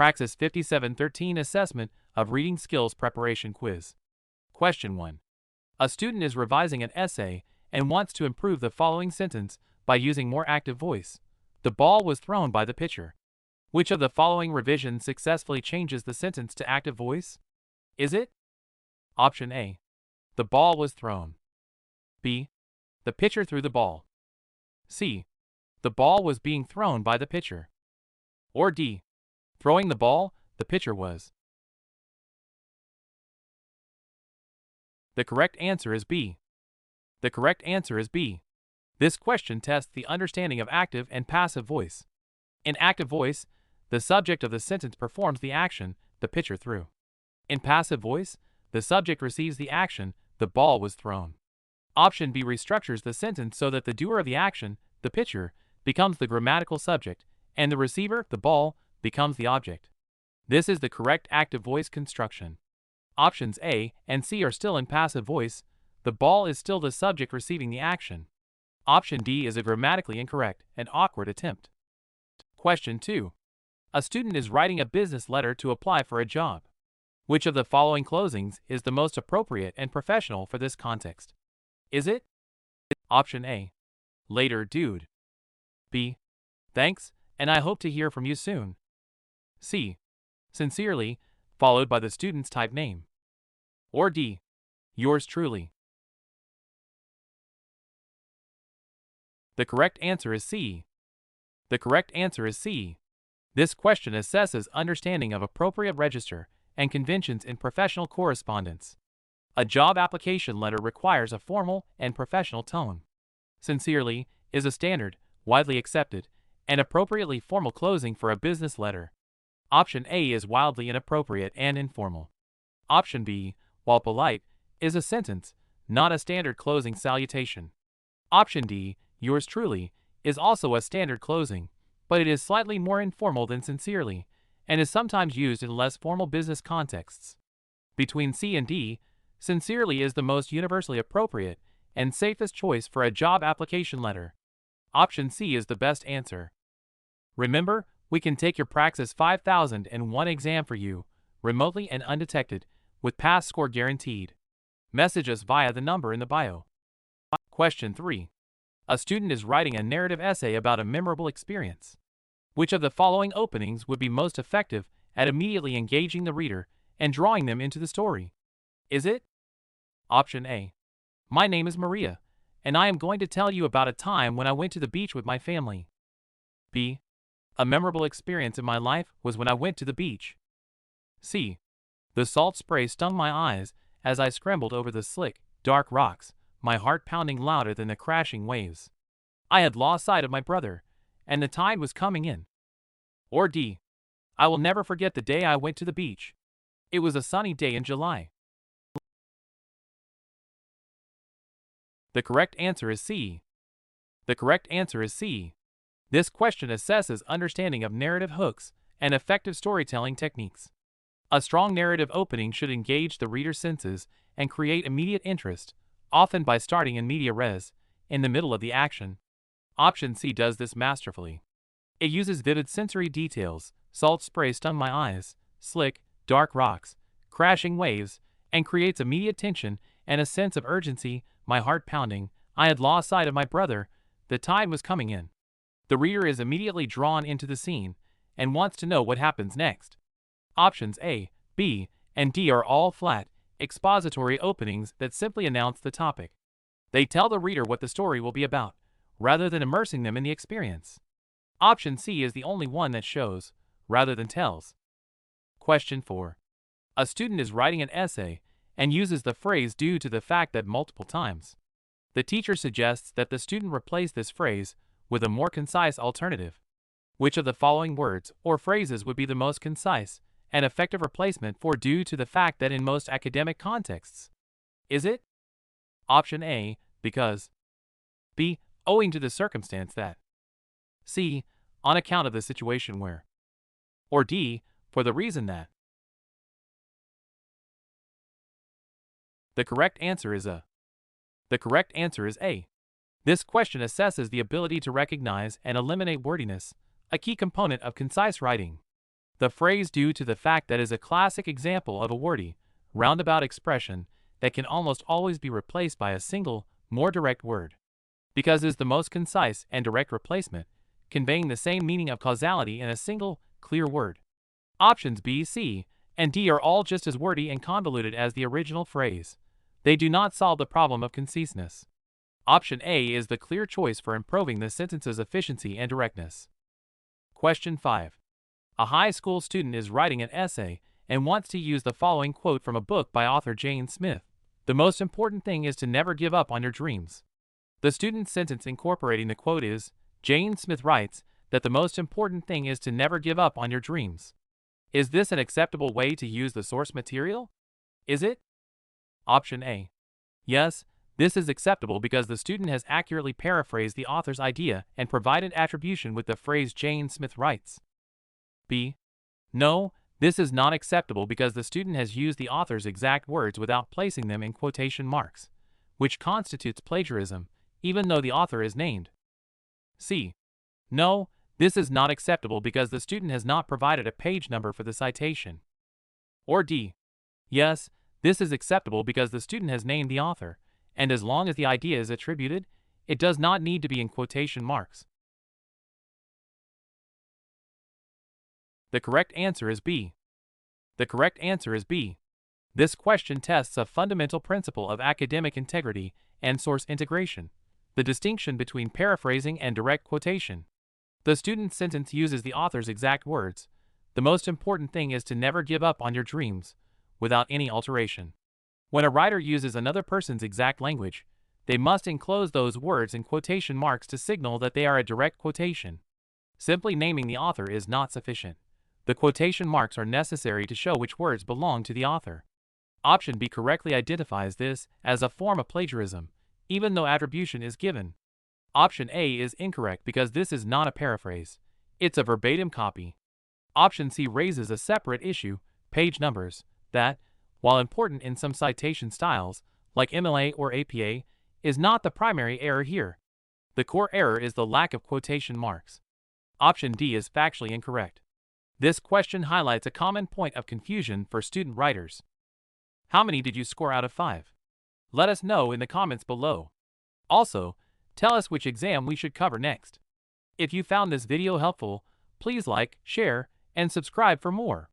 Praxis 5713 Assessment of Reading Skills Preparation Quiz. Question 1. A student is revising an essay and wants to improve the following sentence by using more active voice. The ball was thrown by the pitcher. Which of the following revisions successfully changes the sentence to active voice? Is it? Option A. The ball was thrown. B. The pitcher threw the ball. C. The ball was being thrown by the pitcher. Or D. Throwing the ball, the pitcher was. The correct answer is B. The correct answer is B. This question tests the understanding of active and passive voice. In active voice, the subject of the sentence performs the action, the pitcher threw. In passive voice, the subject receives the action, the ball was thrown. Option B restructures the sentence so that the doer of the action, the pitcher, becomes the grammatical subject, and the receiver, the ball, becomes the object. This is the correct active voice construction. Options A and C are still in passive voice. The ball is still the subject receiving the action. Option D is a grammatically incorrect and awkward attempt. Question 2. A student is writing a business letter to apply for a job. Which of the following closings is the most appropriate and professional for this context? Is it? Option A. Later, dude. B. Thanks, and I hope to hear from you soon. C. Sincerely, followed by the student's type name. Or D. Yours truly. The correct answer is C. The correct answer is C. This question assesses understanding of appropriate register and conventions in professional correspondence. A job application letter requires a formal and professional tone. Sincerely is a standard, widely accepted, and appropriately formal closing for a business letter. Option A is wildly inappropriate and informal. Option B, while polite, is a sentence, not a standard closing salutation. Option D, yours truly, is also a standard closing, but it is slightly more informal than sincerely, and is sometimes used in less formal business contexts. Between C and D, sincerely is the most universally appropriate and safest choice for a job application letter. Option C is the best answer. Remember, we can take your Praxis 5001 exam for you, remotely and undetected, with pass score guaranteed. Message us via the number in the bio. Question 3. A student is writing a narrative essay about a memorable experience. Which of the following openings would be most effective at immediately engaging the reader and drawing them into the story? Is it? Option A. My name is Maria, and I am going to tell you about a time when I went to the beach with my family. B. A memorable experience in my life was when I went to the beach. C. The salt spray stung my eyes as I scrambled over the slick, dark rocks, my heart pounding louder than the crashing waves. I had lost sight of my brother, and the tide was coming in. Or D. I will never forget the day I went to the beach. It was a sunny day in July. The correct answer is C. The correct answer is C. This question assesses understanding of narrative hooks and effective storytelling techniques. A strong narrative opening should engage the reader's senses and create immediate interest, often by starting in media res, in the middle of the action. Option C does this masterfully. It uses vivid sensory details, salt spray stung my eyes, slick, dark rocks, crashing waves, and creates immediate tension and a sense of urgency, my heart pounding, I had lost sight of my brother, the tide was coming in. The reader is immediately drawn into the scene and wants to know what happens next. Options A, B, and D are all flat, expository openings that simply announce the topic. They tell the reader what the story will be about, rather than immersing them in the experience. Option C is the only one that shows, rather than tells. Question 4. A student is writing an essay and uses the phrase due to the fact that multiple times. The teacher suggests that the student replace this phrase with a more concise alternative. Which of the following words or phrases would be the most concise and effective replacement for due to the fact that in most academic contexts? Is it? Option A, because. B, owing to the circumstance that. C, on account of the situation where. Or D, for the reason that. The correct answer is A. The correct answer is A. This question assesses the ability to recognize and eliminate wordiness, a key component of concise writing. The phrase due to the fact that is a classic example of a wordy, roundabout expression that can almost always be replaced by a single, more direct word. Because is the most concise and direct replacement, conveying the same meaning of causality in a single, clear word. Options B, C, and D are all just as wordy and convoluted as the original phrase. They do not solve the problem of conciseness. Option A is the clear choice for improving the sentence's efficiency and directness. Question 5. A high school student is writing an essay and wants to use the following quote from a book by author Jane Smith. The most important thing is to never give up on your dreams. The student's sentence incorporating the quote is, Jane Smith writes that the most important thing is to never give up on your dreams. Is this an acceptable way to use the source material? Is it? Option A. Yes, this is acceptable because the student has accurately paraphrased the author's idea and provided attribution with the phrase Jane Smith writes. B. No, this is not acceptable because the student has used the author's exact words without placing them in quotation marks, which constitutes plagiarism, even though the author is named. C. No, this is not acceptable because the student has not provided a page number for the citation. Or D. Yes, this is acceptable because the student has named the author, and as long as the idea is attributed, it does not need to be in quotation marks. The correct answer is B. The correct answer is B. This question tests a fundamental principle of academic integrity and source integration, the distinction between paraphrasing and direct quotation. The student's sentence uses the author's exact words. The most important thing is to never give up on your dreams, without any alteration. When a writer uses another person's exact language, they must enclose those words in quotation marks to signal that they are a direct quotation. Simply naming the author is not sufficient. The quotation marks are necessary to show which words belong to the author. Option B correctly identifies this as a form of plagiarism, even though attribution is given. Option A is incorrect because this is not a paraphrase. It's a verbatim copy. Option C raises a separate issue, page numbers, that, while important in some citation styles, like MLA or APA, is not the primary error here. The core error is the lack of quotation marks. Option D is factually incorrect. This question highlights a common point of confusion for student writers. How many did you score out of 5? Let us know in the comments below. Also, tell us which exam we should cover next. If you found this video helpful, please like, share, and subscribe for more.